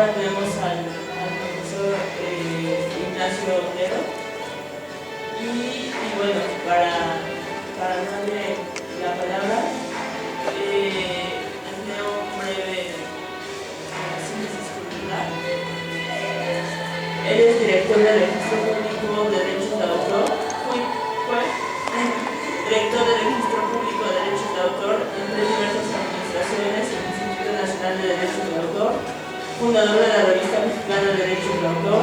ahora tenemos al profesor Ignacio Otero. Y bueno, para darle la palabra, hacer un breve síntesis curricular. Él es director del Registro Público de Derechos de Autor. Fue director del Registro Público de Derechos de Autor en 3 diversas administraciones en el Instituto Nacional de Derechos de Autor, fundador de la Revista Mexicana de Derechos de Autor,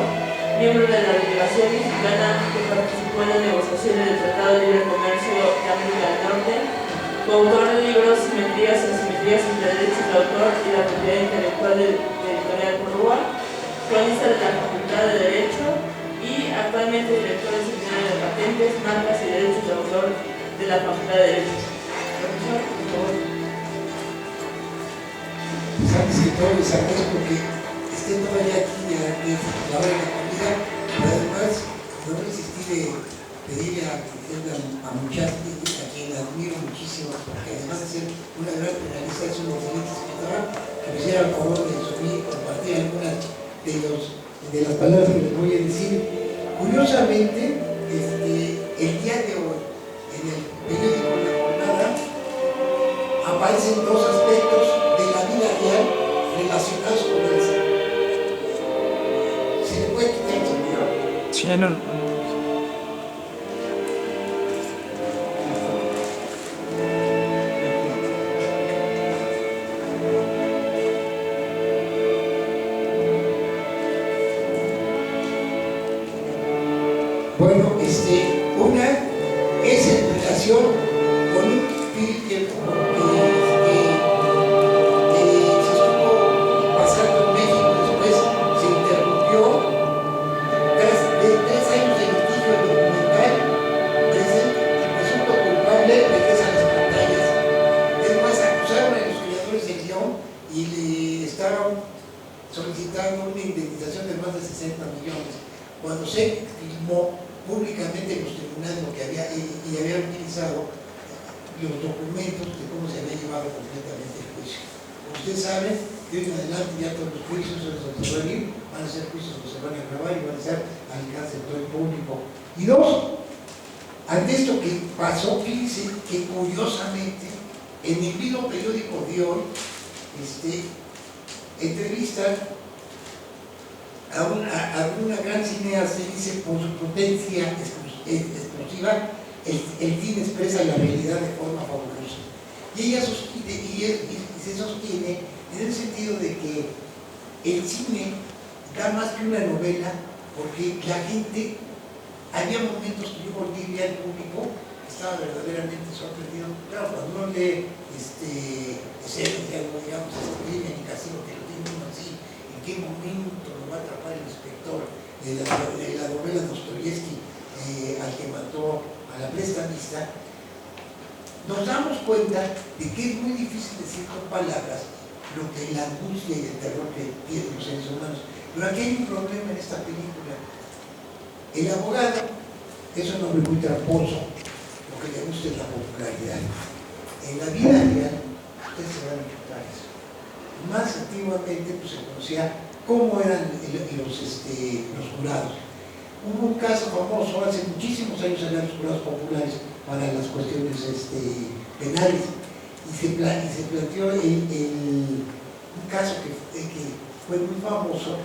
miembro de la Delegación Mexicana que participó en las negociaciones del Tratado de Libre Comercio de América del Norte, coautor de libros Simetrías y Asimetrías entre Derechos de Autor y la Propiedad Intelectual de Editorial Porrúa, cronista de la Facultad de Derecho y actualmente director del Seminario de Patentes, Marcas y Derechos de Autor de la Facultad de Derecho. Profesor, por favor. Pues antes que todo les agradezco que estén todavía aquí a la hora de la comida, pero además no resistí de pedirle a Muchati, a quien admiro muchísimo, porque además de ser una gran penalista, es una excelente escritora, que me hiciera el favor de compartir algunas de las palabras que les voy a decir. Curiosamente, el día de hoy, en el periódico La Jornada, aparecen 2 aspectos de la vida real relacionados con el ser. ¿Se le puede quitar el sonido? Sí, no. Bueno, una es en relación con un film que se estuvo pasando en México, después se interrumpió, tras de 3 años de litigio documental, presunto culpable regresa a las pantallas. Después acusaron a los creadores del guión y le estaban solicitando una indemnización de más de 60 millones. Cuando se filmó públicamente los tribunales lo que había utilizado los documentos de cómo se había llevado completamente el juicio. Como ustedes saben, de hoy en adelante ya todos los juicios donde se van a ir, van a ser juicios que se van a grabar y van a ser al alcance de todo el público. Y 2, ante esto que pasó, fíjense que curiosamente en el mismo periódico de hoy entrevistan a una gran cineasta y dice, por su potencia explosiva, el cine expresa la realidad de forma fabulosa. Y ella se sostiene en el sentido de que el cine da más que una novela, porque la gente, había momentos que yo volví al público, estaba verdaderamente sorprendido. Claro, cuando uno lee escenas de algo, digamos, crimen y castigo, que lo tiene uno así, en qué momento lo va a atrapar el inspector de la novela de Dostoyevsky, al que mató a la prestamista, nos damos cuenta de que es muy difícil decir con palabras lo que la angustia y el terror que tienen los seres humanos. Pero aquí hay un problema en esta película. El abogado es un hombre muy tramposo, lo que le gusta es la popularidad. En la vida real, ustedes se van a encontrar eso. Más antiguamente pues, se conocía cómo eran los jurados. Hubo un caso famoso, hace muchísimos años eran los jurados populares para las cuestiones penales, y se planteó un caso que fue muy famoso,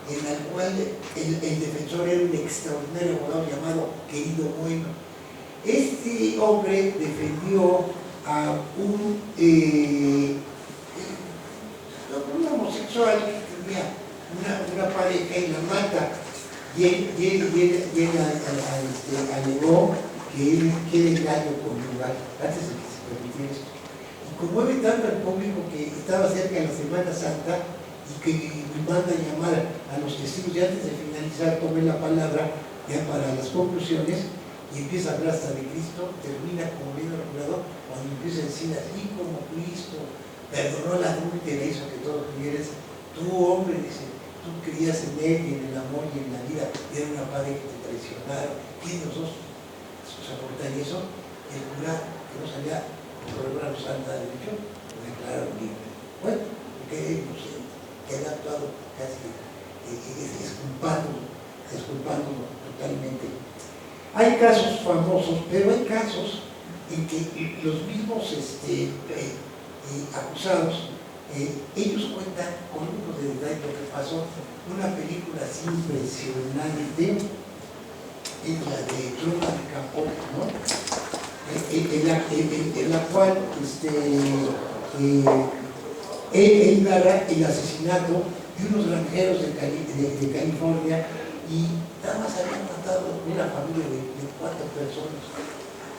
en el cual el defensor era un extraordinario abogado llamado Querido Bueno. Este hombre defendió a un homosexual que tenía una pareja y la mata, y él alegó que él quiere engaño conyugal antes de que se permitiera esto. Y conmueve tanto al público que estaba cerca de la Semana Santa y que manda llamar a los testigos, y antes de finalizar tomé la palabra ya para las conclusiones, y empieza a hablar hasta de Cristo, termina como bien el jurado cuando empieza a decir: así como Cristo perdonó a la adúltera, hizo que todo tuvieras, tú hombre, dice, tú creías en él y en el amor y en la vida, y era una padre que te traicionaron, ¿quién de los dos soportar eso? El jurado, que no sabía por la santa derecho, lo declararon libre. Bueno, porque es inocente, que han actuado casi Hay casos famosos, pero hay casos en que los mismos acusados, ellos cuentan con unos de detalles lo que pasó. Una película así impresionante es la de Truman Capote, ¿no? En la cual él narra el asesinato de unos granjeros de California, y nada más habían matado una familia de 4 personas.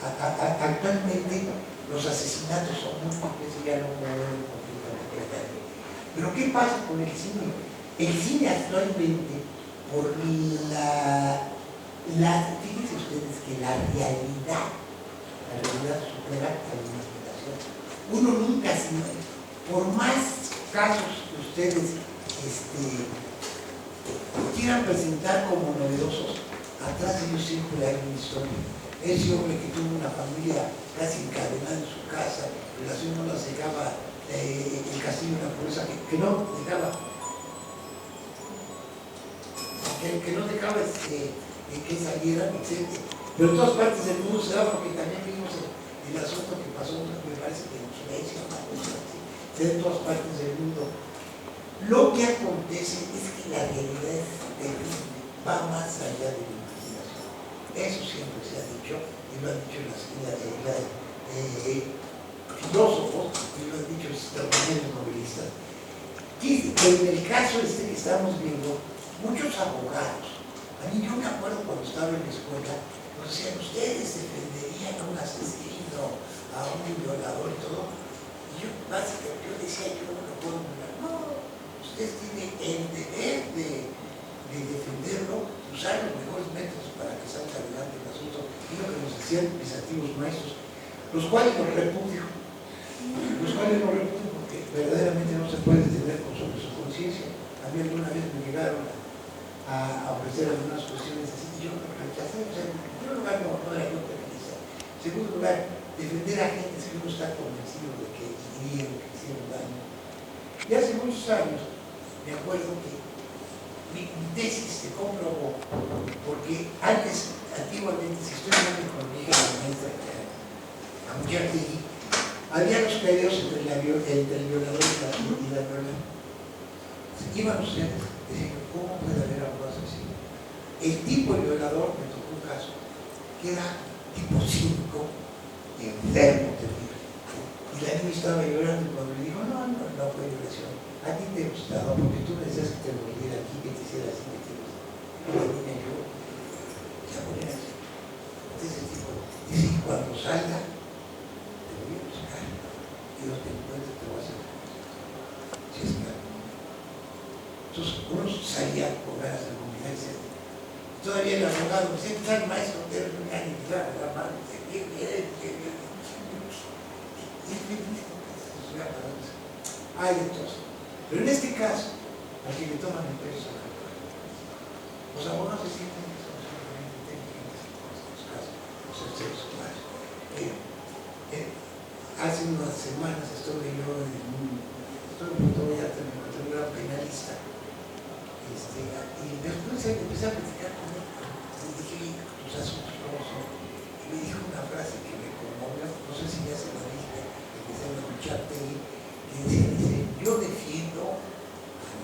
Actualmente los asesinatos son múltiples y ya no pueden completamente. Pero ¿qué pasa con el cine? El cine actualmente, por fíjense ustedes que la realidad supera a la imaginación. Uno nunca sabe, por más casos que ustedes quieran presentar como novedosos, atrás de ellos siempre hay una historia. Ese hombre que tuvo una familia casi encadenada en su casa, relación no las dejaba, el castigo de la pobreza, que no dejaba que salieran, etc. Pero en todas partes del mundo se da, porque también vimos el asunto que pasó, me parece que en Suecia, se da en todas partes del mundo. Lo que acontece es que la realidad es terrible, va más allá de la imaginación. Eso siempre se ha dicho, y lo han dicho los filósofos, y lo han dicho los novelistas. Y en el caso que estamos viendo, muchos abogados, a mí yo me acuerdo cuando estaba en la escuela, nos decían, ustedes defenderían a un asesino, a un violador y todo. Y yo, básicamente, yo decía, yo no lo puedo hablar. No, ustedes tienen el deber de defenderlo, usar los mejores métodos para que salga adelante el asunto. Y lo que nos decían mis antiguos maestros, los cuales los repudio, porque verdaderamente no se puede defender sobre su conciencia. A mí alguna vez me llegaron a ofrecer algunas cuestiones así, y yo lo rechacé. O sea, en primer lugar, no era yo feminista. En segundo lugar, defender a gente que uno está convencido de que hirieron, que hicieron daño. Y hace muchos años me acuerdo que mi tesis se comprobó, porque antiguamente, si estoy hablando con mi hija, a mucha gente, había los peleos entre el violador y la violadora. Iban ustedes, decían, ¿cómo puede haber abogados así? El tipo violador, me tocó un caso, que era tipo 5, enfermo, terrible. Y la niña estaba llorando y cuando le dijo, no fue violación. A ti te gustaba, porque tú me decías que te volviera aquí, que te hiciera así, que te gustaba. Y la niña lloró, ya ponía así. Entonces el tipo dice, y cuando salga, te voy a buscar. Y donde te encuentres te voy a hacer. Si es claro. Entonces uno salía con ganas de convivencia. Todavía el abogado me decía, ¿qué maestro? Te lo voy a invitar a la mano. Qué bien. Hay de todo. Pero en este caso, al que le toman el peso, los abogados se sienten que son simplemente inteligentes en estos casos, los seres humanos. Hace unas semanas estuve yo era penalista, y después empecé a platicar con él, y dije, tus asuntos cómo son. Y me dijo una frase que me conmovió, no sé si ya se lo dije, que se llama Chartegui, que dice, yo defiendo a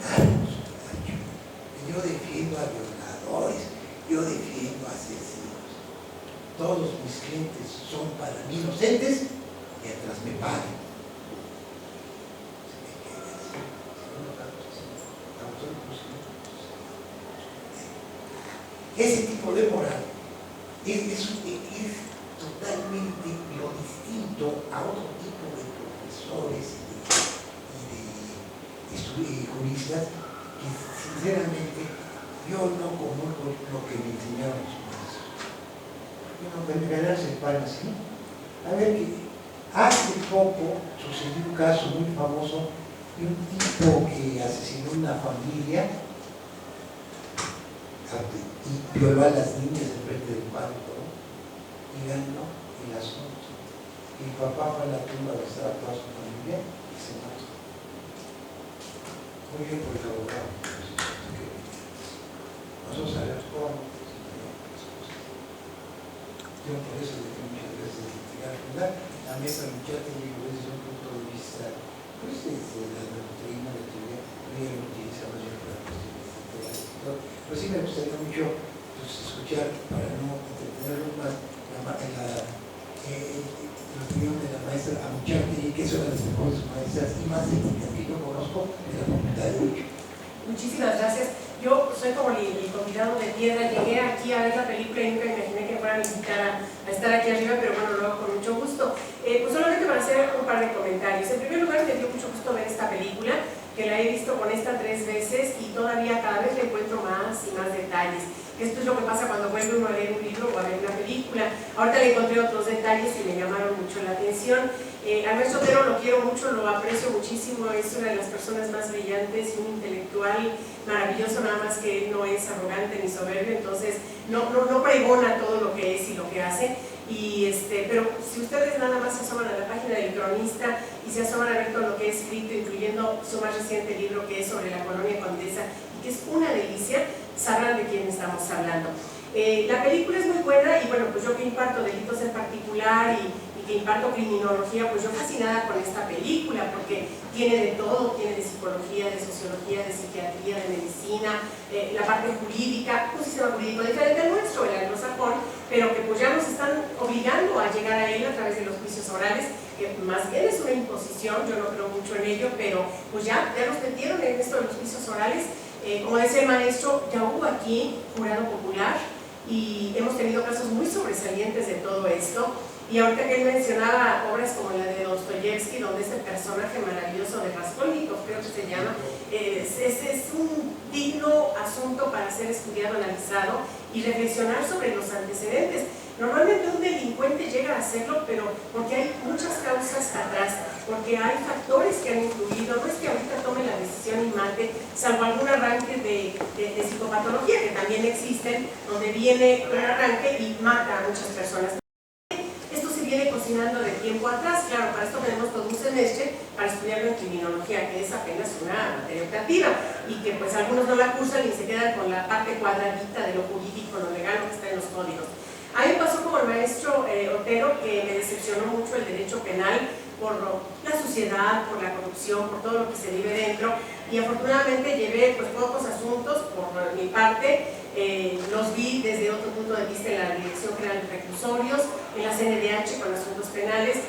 narcos, yo defiendo a violadores, yo defiendo a asesinos. Todos mis clientes son para mí inocentes mientras me paguen. Ese tipo de moral es totalmente lo distinto a otro tipo de profesores y de juristas que sinceramente yo no conozco lo que me enseñaron los maestros. Yo ganarse el pan así. A ver, que hace poco sucedió un caso muy famoso de un tipo que asesinó una familia y violó a las niñas en frente del banco, ¿no? Y ganó el asunto. Y el papá fue a la tumba de estar a toda su familia y se mató. Muy bien por el abogado. Nosotros sabemos cómo. sí me gustaría mucho pues, escuchar, para no entretenerlos más, la opinión de la maestra Amucharte, que es una de las mejores maestras y más éticas que yo conozco de la Facultad de Derecho. Muchísimas gracias. Yo soy como el convidado de piedra, llegué aquí a ver la película y nunca imaginé que fueran a invitar a estar aquí arriba, pero bueno, luego con mucho gusto. Pues solamente para hacer un par de comentarios. En primer lugar, me dio mucho gusto ver esta película, que la he visto con esta 3 veces y todavía cada vez le encuentro más y más detalles. Esto es lo que pasa cuando vuelve uno a leer un libro o a ver una película. Ahorita le encontré otros detalles y me llamaron mucho la atención. Al maestro Otero lo quiero mucho, lo aprecio muchísimo, es una de las personas más brillantes y un intelectual maravilloso, nada más que él no es arrogante ni soberbio, entonces no pregona todo lo que es y lo que hace. Pero si ustedes nada más se asoman a la página del Cronista y se asoman a ver todo lo que ha escrito, incluyendo su más reciente libro que es sobre la colonia Condesa y que es una delicia, sabrán de quién estamos hablando. La película es muy buena y bueno, pues yo que imparto delitos en particular y que imparto criminología, pues yo fascinada con esta película porque tiene de todo, tiene de psicología, de sociología, de psiquiatría, de medicina, la parte jurídica, un sistema jurídico diferente al nuestro, el anglosajón, pero que pues ya nos están obligando a llegar a él a través de los juicios orales, que más bien es una imposición, yo no creo mucho en ello, pero pues ya nos metieron en esto de los juicios orales. Como decía el maestro, ya hubo aquí jurado popular y hemos tenido casos muy sobresalientes de todo esto. Y ahorita que él mencionaba obras como la de Dostoyevsky, donde este personaje maravilloso de Raskolnikov, creo que se llama, es un digno asunto para ser estudiado, analizado y reflexionar sobre los antecedentes. Normalmente un delincuente llega a hacerlo, pero porque hay muchas causas atrás, porque hay factores que han influido, no es que ahorita tome la decisión y mate, salvo algún arranque de psicopatología, que también existen, donde viene un arranque y mata a muchas personas. Viene cocinando de tiempo atrás, claro, para esto tenemos todo un semestre para estudiarlo en criminología, que es apenas una materia optativa y que pues algunos no la cursan y se quedan con la parte cuadradita de lo jurídico, lo legal, lo que está en los códigos. A mí me pasó como el maestro Otero, que me decepcionó mucho el derecho penal por la suciedad, por la corrupción, por todo lo que se vive dentro, y afortunadamente llevé pues pocos asuntos por mi parte. Los vi desde otro punto de vista en la Dirección General de Reclusorios, en la CNDH con asuntos penales,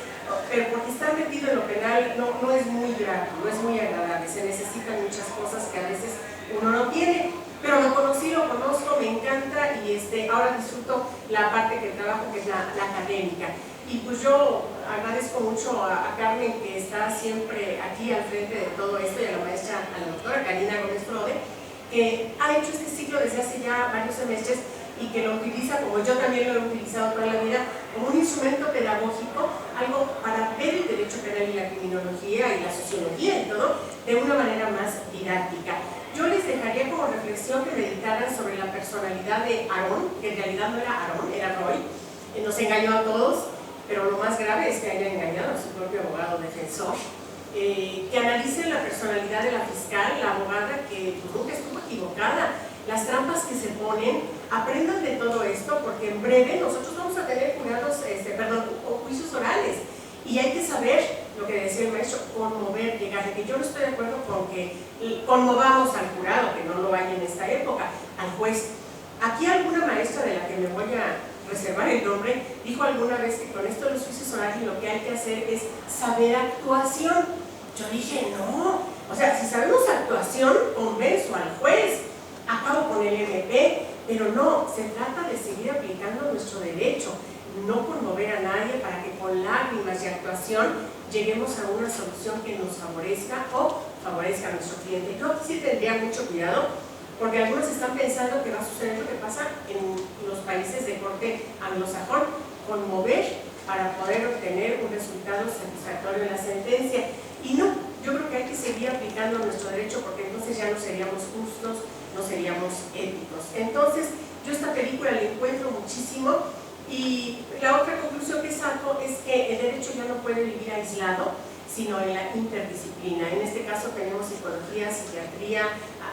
pero porque estar metido en lo penal no es muy grato, no es muy agradable, se necesitan muchas cosas que a veces uno no tiene, pero lo conocí, lo conozco, me encanta y ahora disfruto la parte que trabajo, que es la académica. Y pues yo agradezco mucho a Carmen, que está siempre aquí al frente de todo esto, y a la maestra, a la doctora Karina Gómez Frode, que ha hecho este ciclo desde hace ya varios semestres y que lo utiliza, como yo también lo he utilizado toda la vida, como un instrumento pedagógico, algo para ver el derecho penal y la criminología y la sociología y todo, de una manera más didáctica. Yo les dejaría como reflexión que meditaran sobre la personalidad de Aarón, que en realidad no era Aarón, era Roy, nos engañó a todos, pero lo más grave es que haya engañado a su propio abogado defensor. Que analicen la personalidad de la fiscal, la abogada que nunca estuvo equivocada, las trampas que se ponen, aprendan de todo esto porque en breve nosotros vamos a tener juicios orales y hay que saber, lo que decía el maestro, conmover, llegar, que yo no estoy de acuerdo con que conmovamos al jurado, que no lo hay en esta época, al juez. Aquí alguna maestra de la que me voy a reservar el nombre, dijo alguna vez que con esto de los juicios orales lo que hay que hacer es saber actuación. Yo dije, no, o sea, si sabemos actuación, convenzo al juez, acabo con el MP, pero no, se trata de seguir aplicando nuestro derecho, no conmover a nadie para que con lágrimas y actuación lleguemos a una solución que nos favorezca o favorezca a nuestro cliente. Yo sí tendría mucho cuidado, porque algunos están pensando que va a suceder lo que pasa en los países de corte anglosajón, conmover para poder obtener un resultado satisfactorio en la sentencia. Y no, yo creo que hay que seguir aplicando nuestro derecho porque entonces ya no seríamos justos, no seríamos éticos. Entonces, yo esta película la encuentro muchísimo y la otra conclusión que saco es que el derecho ya no puede vivir aislado, sino en la interdisciplina. En este caso tenemos psicología, psiquiatría,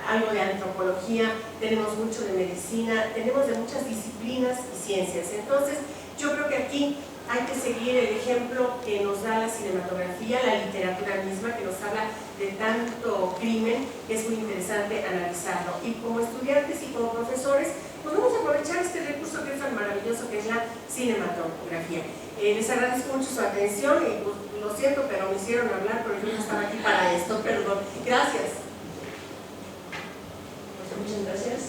algo de antropología, tenemos mucho de medicina, tenemos de muchas disciplinas y ciencias. Entonces, yo creo que aquí hay que seguir el ejemplo que nos da la cinematografía, la literatura misma, que nos habla de tanto crimen, que es muy interesante analizarlo. Y como estudiantes y como profesores, pues vamos a aprovechar este recurso que es tan maravilloso, que es la cinematografía. Les agradezco mucho su atención y pues, lo siento, pero me hicieron hablar, pero yo no estaba aquí para esto, perdón. Gracias. Muchas gracias.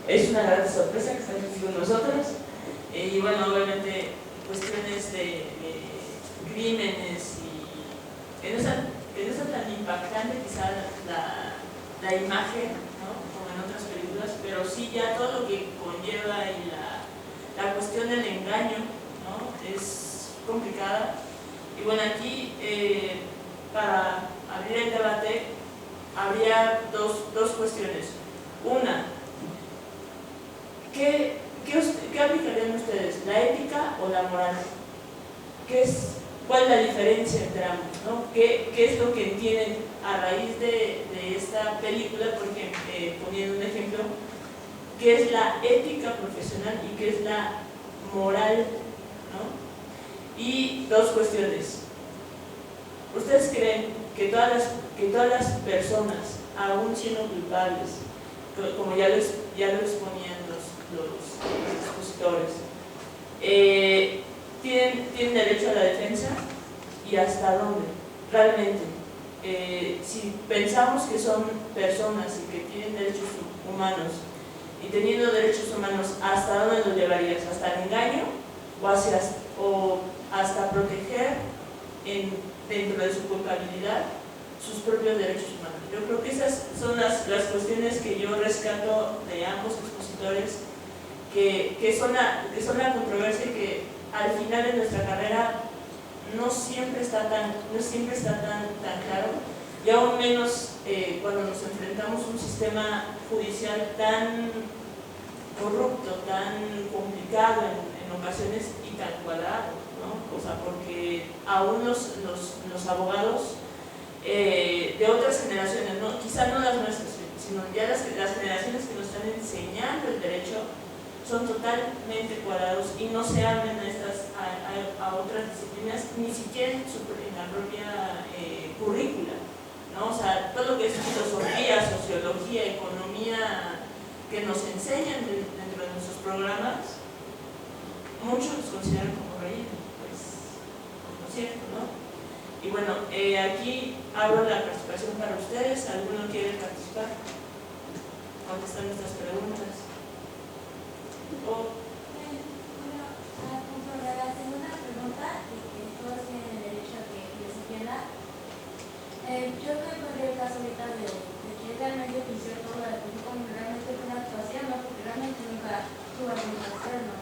Es una gran sorpresa que están aquí con nosotros. Y bueno, obviamente cuestiones de crímenes y que no es tan impactante quizá la imagen, ¿no? Como en otras películas, pero sí ya todo lo que conlleva y la cuestión del engaño, ¿no? Es complicada. Y bueno, aquí para abrir el debate habría dos cuestiones. Una, ¿qué aplicarían ustedes? ¿La ética o la moral? ¿Cuál es la diferencia entre ambos, ¿no? ¿Qué es lo que entienden a raíz de esta película? Porque, poniendo un ejemplo, ¿qué es la ética profesional y qué es la moral, ¿no? Y dos cuestiones. ¿Ustedes creen que todas las personas, aún siendo culpables, como ya lo exponían los expositores, tienen derecho a la defensa? ¿Y hasta dónde? Realmente, si pensamos que son personas y que tienen derechos humanos, y teniendo derechos humanos, ¿hasta dónde los llevarías? ¿Hasta el engaño? ¿O hasta proteger dentro de su culpabilidad sus propios derechos humanos? Yo creo que esas son las cuestiones que yo rescato de ambos expositores, que son la controversia y que al final de nuestra carrera no siempre está tan claro, y aún menos cuando nos enfrentamos a un sistema judicial tan corrupto, tan complicado en ocasiones y tan cuadrado, ¿no? O sea, porque aún los abogados de otras generaciones, ¿no? Quizá no las nuestras, sino ya las generaciones que nos están enseñando el derecho, son totalmente cuadrados y no se abren a otras disciplinas, ni siquiera en la propia currícula, ¿no? O sea, todo lo que es filosofía, sociología, economía, que nos enseñan dentro de nuestros programas, muchos los consideran como relleno, pues, ¿no es cierto, no? Y bueno, aquí abro la participación para ustedes. ¿Alguno quiere participar? Contestar nuestras preguntas. Bueno, conforme a la segunda pregunta, de que todos tienen el derecho a que les defienda, yo me pondría el caso ahorita de que realmente funcionó todo la defensa como realmente fue una actuación, ¿no? Porque realmente nunca tuvo algún externo,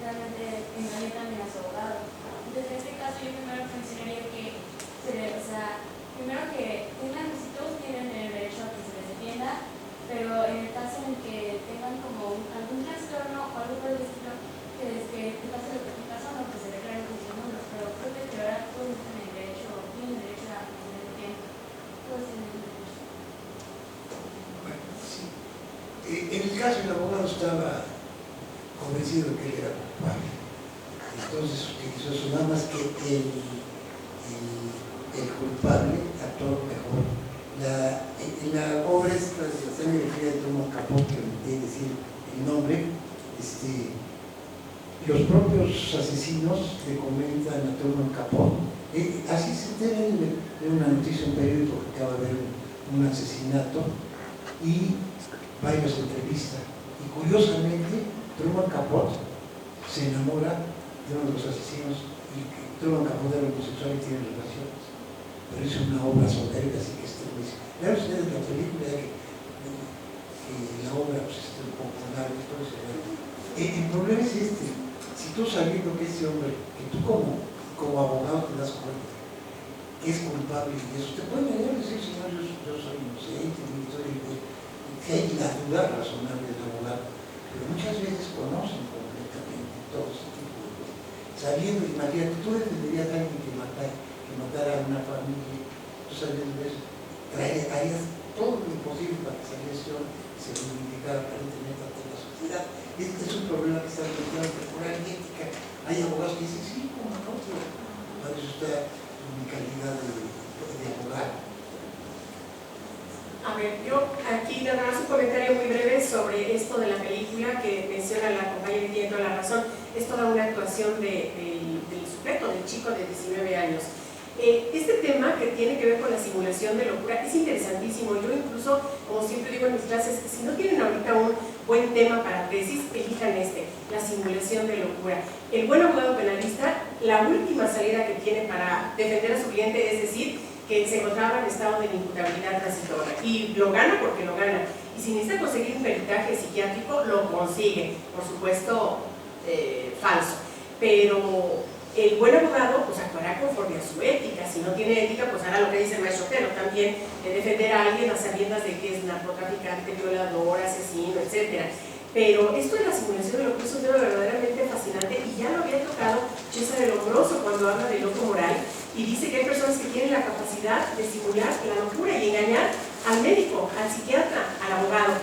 realmente engañé también a su abogado. Entonces, en este caso, yo primero mencionaría que, primero que si todos tienen el derecho a que se les defienda, pero en el caso en que tengan como algún trastorno o algo por el estilo, que pase lo que te pasa, no, que se declaren condicionados, pero creo que ahora todos tienen derecho a que se les defienda. Todos tienen derecho. Bueno, sí. En el caso el abogado estaba convencido de que él era culpable. Entonces utilizó eso, nada más que el culpable actuó mejor. En la obra esta de la sangre fría de Truman Capote, que me tiene decir el nombre, los propios asesinos le comentan a Truman Capote, así se enteran de una noticia en un periódico que acaba de haber un asesinato, y varios entrevistas, y curiosamente Truman Capote se enamora de uno de los asesinos, y Truman Capote era homosexual y tiene relaciones, pero es una obra soltera, así que vean ustedes la película que la obra pues, un poco larga y todo eso. El problema es si tú sabiendo que ese hombre, que tú como abogado te das cuenta que es culpable y eso, te pueden venir a decir, señor, yo soy inocente, que hay la duda razonable del abogado, pero muchas veces conocen completamente todo ese tipo de cosas. Sabiendo, imagínate, tú defenderías a alguien que matara a una familia, tú sabiendo eso, harías todo lo imposible para que esa lesión se reivindicara aparentemente ante la sociedad. Es un problema que está planteado por la ética. hay abogados que dicen, sí, cómo no, pero para eso está mi calidad de abogado. A ver, yo aquí nada más un comentario muy breve sobre esto de la película que menciona la compañera y tiene toda la razón. Es toda una actuación del sujeto, del chico de 19 años. Este tema que tiene que ver con la simulación de locura es interesantísimo. Yo incluso, como siempre digo en mis clases, si no tienen ahorita un buen tema para tesis, elijan la simulación de locura. El buen abogado penalista, la última salida que tiene para defender a su cliente es decir que se encontraba en estado de inimputabilidad transitoria y lo gana porque lo gana. Y si necesita conseguir un peritaje psiquiátrico, lo consigue, por supuesto falso. Pero el buen abogado pues actuará conforme a su ética. Si no tiene ética, pues hará lo que dice el maestro Otero, también defender a alguien a sabiendas de que es narcotraficante, violador, asesino, etc. Pero esto de la simulación de locura es un tema verdaderamente fascinante y ya lo había tocado César el Lombroso cuando habla de loco moral y dice que hay personas que tienen la capacidad de simular la locura y engañar al médico, al psiquiatra, al abogado.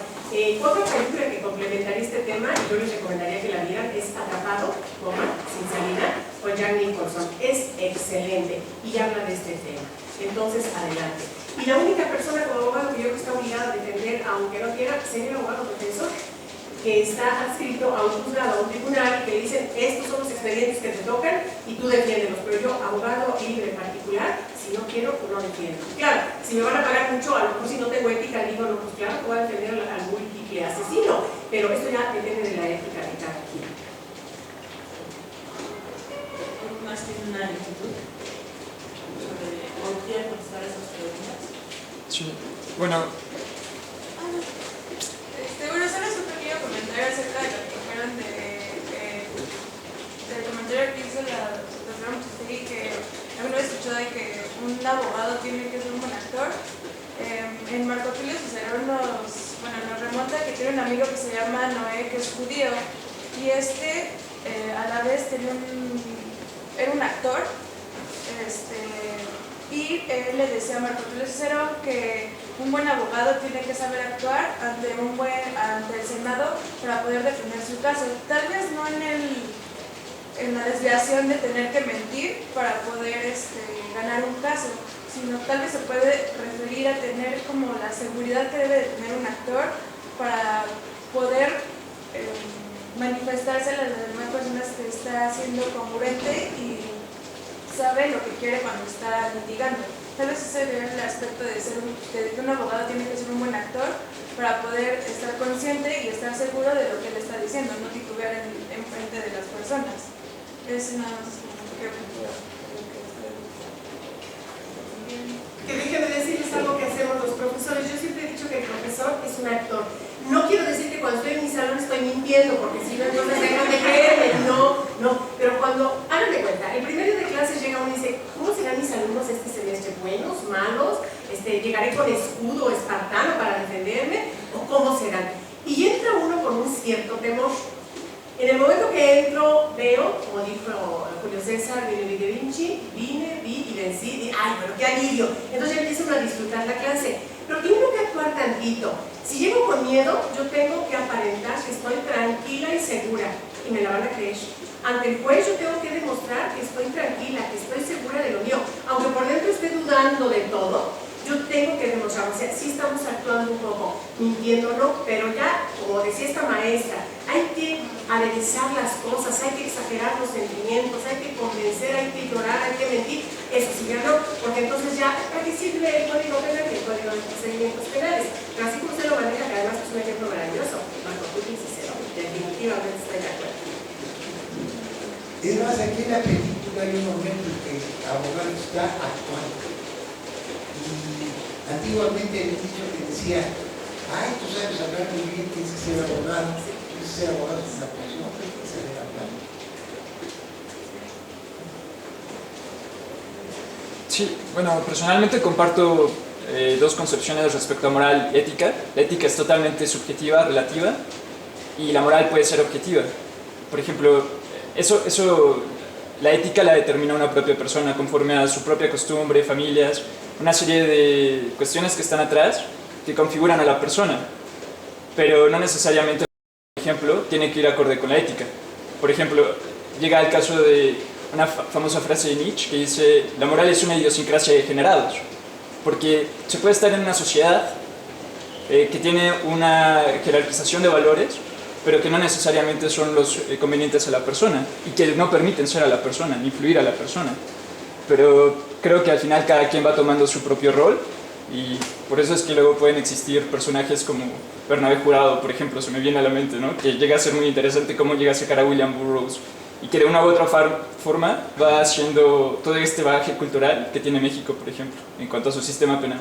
Otra película que complementaría este tema, y yo les recomendaría que la vieran, es Atrapado, sin salida, con Jack Nicholson. Es excelente y habla de este tema. Entonces, adelante. Y la única persona como abogado que yo creo que está obligada a defender, aunque no quiera, sería el abogado defensor, que está adscrito a un juzgado, a un tribunal, que le dicen, estos son los expedientes que te tocan y tú defiéndelos. Pero yo, abogado libre particular, si no quiero, no defiendo. Claro, si me van a pagar mucho, a lo mejor si no tengo ética, digo, no, pues claro, que voy a defender al múltiple asesino, pero esto ya depende de la ética de cada quien. ¿Más tiene una actitud sobre o quiere contestar esas preguntas? Sí, bueno, bueno, solo es un pequeño comentario acerca de lo que dijeron del comentario que hizo la doctora Muchestegui, que alguna vez escuchó de que un abogado tiene que ser un buen actor. En Marco Tulio Cicerón nos remonta que tiene un amigo que se llama Noé, que es judío, y a la vez era un actor, y él le decía a Marco Tulio Cicerón que un buen abogado tiene que saber actuar ante el Senado para poder defender su caso. Tal vez no en la desviación de tener que mentir para poder ganar un caso, sino tal vez se puede referir a tener como la seguridad que debe de tener un actor para poder manifestarse a las demás personas que está siendo congruente y sabe lo que quiere cuando está litigando. Tal vez ese es el aspecto de que un abogado tiene que ser un buen actor para poder estar consciente y estar seguro de lo que le está diciendo, no titubear en frente de las personas. Es nada más como que déjenme decirles algo que hacemos los profesores. Yo siempre he dicho que el profesor es un actor. No quiero decir que cuando estoy en mi salón estoy mintiendo, porque si no, entonces dejan de creerme. No. Pero cuando, hagan de cuenta, el primer día de clases llega uno y dice, ¿cómo serán mis alumnos este semestre? ¿Buenos? ¿Malos? ¿Llegaré con escudo espartano para defenderme? ¿O cómo serán? Y entra uno con un cierto temor. En el momento que entro, veo, como dijo Julio César, Leonardo da Vinci, vine, vi y vencí, ¡ay, pero qué alivio! Entonces ya empiezo a disfrutar la clase. Pero tengo que actuar tantito. Si llego con miedo, yo tengo que aparentar que estoy tranquila y segura, y me la van a creer. Ante el juez yo tengo que demostrar que estoy tranquila, que estoy segura de lo mío. Aunque por dentro esté dudando de todo, yo tengo que demostrar, o sea, sí estamos actuando un poco, mintiéndolo, pero ya, como decía esta maestra, hay que aderezar las cosas, hay que exagerar los sentimientos, hay que convencer, hay que llorar, hay que mentir. Eso sí, ya no, porque entonces ya, ¿para qué sirve el código penal y el código de procedimientos penales? Pero así como usted lo maneja, que además es un ejemplo maravilloso, Marco Tulio Cicerón, definitivamente estoy de acuerdo. Es más, aquí en la película hay un momento en que el abogado está actuando. Y antiguamente el dicho que decía, ay, tú sabes hablar muy bien, tienes que ser abogado. Tienes que ser abogado es una persona, tienes que saber hablar. sí, bueno, personalmente comparto dos concepciones respecto a moral y ética. La ética es totalmente subjetiva, relativa, y la moral puede ser objetiva. Por ejemplo, la ética la determina una propia persona conforme a su propia costumbre, familias, una serie de cuestiones que están atrás que configuran a la persona, pero no necesariamente, por ejemplo, tiene que ir acorde con la ética. Por ejemplo, llega al caso de una famosa frase de Nietzsche que dice: la moral es una idiosincrasia de degenerados, porque se puede estar en una sociedad que tiene una jerarquización de valores, pero que no necesariamente son los convenientes a la persona y que no permiten ser a la persona, ni influir a la persona. Pero creo que al final cada quien va tomando su propio rol, y por eso es que luego pueden existir personajes como Bernabé Jurado, por ejemplo, se me viene a la mente, ¿no? Que llega a ser muy interesante cómo llega a sacar a William Burroughs, y que de una u otra forma va haciendo todo este bagaje cultural que tiene México, por ejemplo, en cuanto a su sistema penal.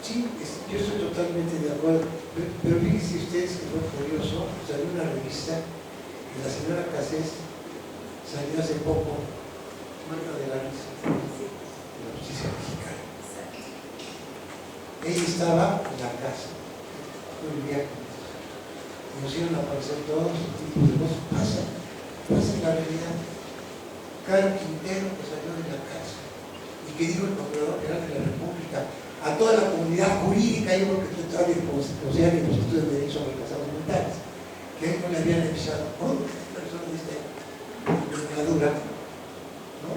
Sí, yo estoy totalmente de acuerdo, pero fíjense ustedes que fue curioso, salió una revista y la señora Cassés salió hace poco, Marca de la Risa, de la Justicia Mexicana. Ella estaba en la casa, yo vivía con ellos, y nos iban a aparecer todos los tipos de voz. Pasa en la realidad. Caro Quintero, que salió de la casa, y que dijo el Procurador General de la República a toda la comunidad jurídica, yo creo que todavía o sea, que los estudios de derecho a los casados mentales, que a él no le habían avisado, persona de esta envergadura, ¿no?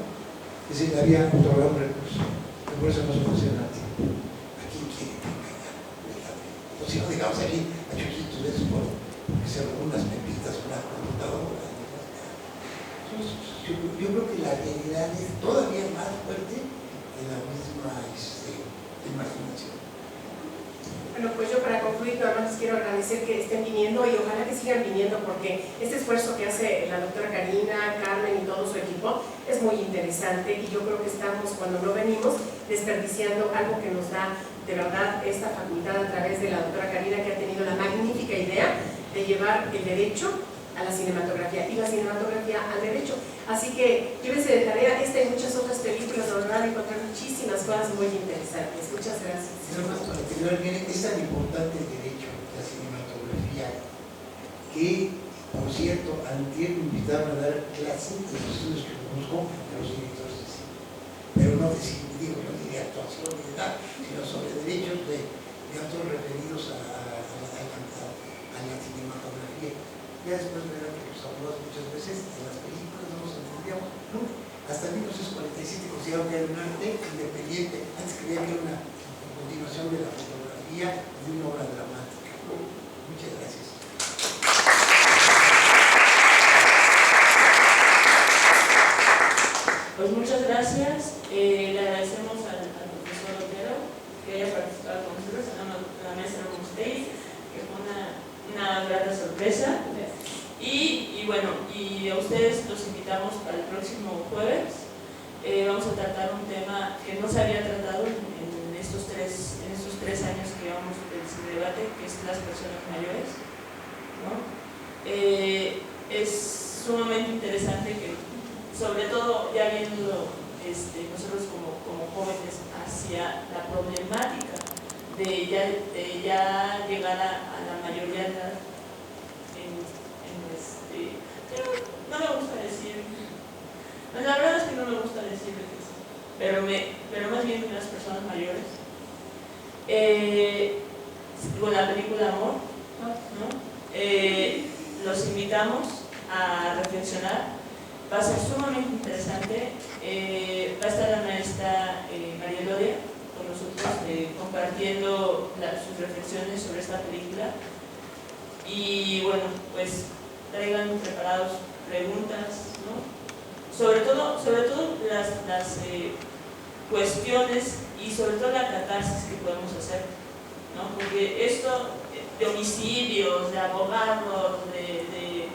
Que se le había otorgado un recurso, que por eso no se funciona a tiempo. ¿A quién quiere engañar? O si no dejamos aquí a chuchitos de esos porque se robó unas pepitas, una computadora. Yo creo que la realidad es todavía más fuerte que la misma imaginación. Bueno, pues yo para concluir, nada más les quiero agradecer que estén viniendo y ojalá que sigan viniendo, porque este esfuerzo que hace la doctora Karina, Carmen y todo su equipo es muy interesante, y yo creo que estamos, cuando no venimos, desperdiciando algo que nos da de verdad esta facultad a través de la doctora Karina, que ha tenido la magnífica idea de llevar el derecho a la cinematografía y la cinematografía al derecho. Así que llévense de tarea esta y muchas otras películas, donde van a encontrar muchísimas cosas muy interesantes. Muchas gracias. Nada más para terminar, miren, es tan importante el derecho, la cinematografía, que, por cierto, antier me invitaron a dar clase de los estudios que conozco de los directores de cine, pero no de cine, digo, no de actuación ni de nada, sino sobre derechos de otros referidos a la cinematografía. Ya después verán que los abogados muchas veces en las películas no nos entendíamos nunca. Hasta 1947 consideraron que era un arte independiente, antes creía que era una continuación de la fotografía de una obra dramática. Muchas gracias. Pues muchas gracias. Le agradecemos al profesor Otero que haya participado con nosotros, a la maestra Mustey, que fue una grata sorpresa. Y bueno, y a ustedes los invitamos para el próximo jueves. Vamos a tratar un tema que no se había tratado en estos tres años que llevamos de debate, que es las personas mayores, ¿no? Es sumamente interesante que, sobre todo ya viendo nosotros como jóvenes hacia la problemática de ya llegar a la mayoría de edad, no me gusta decir, la verdad es que no me gusta decir eso, pero más bien las personas mayores, con la película Amor, ¿no? Los invitamos a reflexionar. Va a ser sumamente interesante. Va a estar la maestra María Elodia con nosotros compartiendo sus reflexiones sobre esta película. Y bueno, pues traigan preparados preguntas, ¿no? Sobre todo las cuestiones y sobre todo la catarsis que podemos hacer, ¿no? Porque esto de homicidios, de abogados, de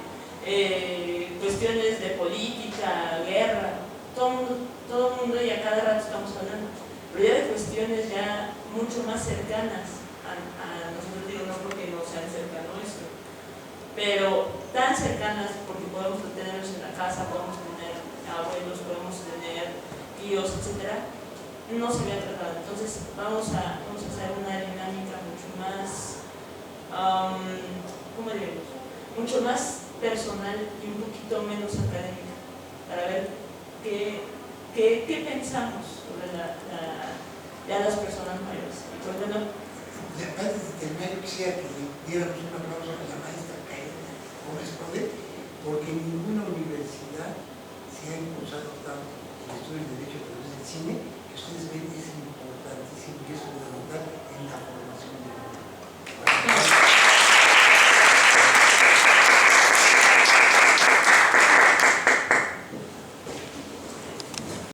cuestiones de política, guerra, todo el mundo y a cada rato estamos hablando, pero ya de cuestiones ya mucho más cercanas a nosotros, digo, no porque no sean cercanos esto, pero tan cercanas porque podemos tenerlos en la casa, podemos tener abuelos, podemos tener tíos, etcétera, no se había tratado. Entonces vamos a hacer una dinámica mucho más, ¿cómo diríamos? Mucho más personal y un poquito menos académica, para ver qué pensamos sobre las personas mayores. Y pues bueno, quisiera que le diéramos un aplauso a la maestra Karina Gómez Code, porque en ninguna universidad se ha impulsado tanto el estudio del derecho a través del cine, que ustedes ven es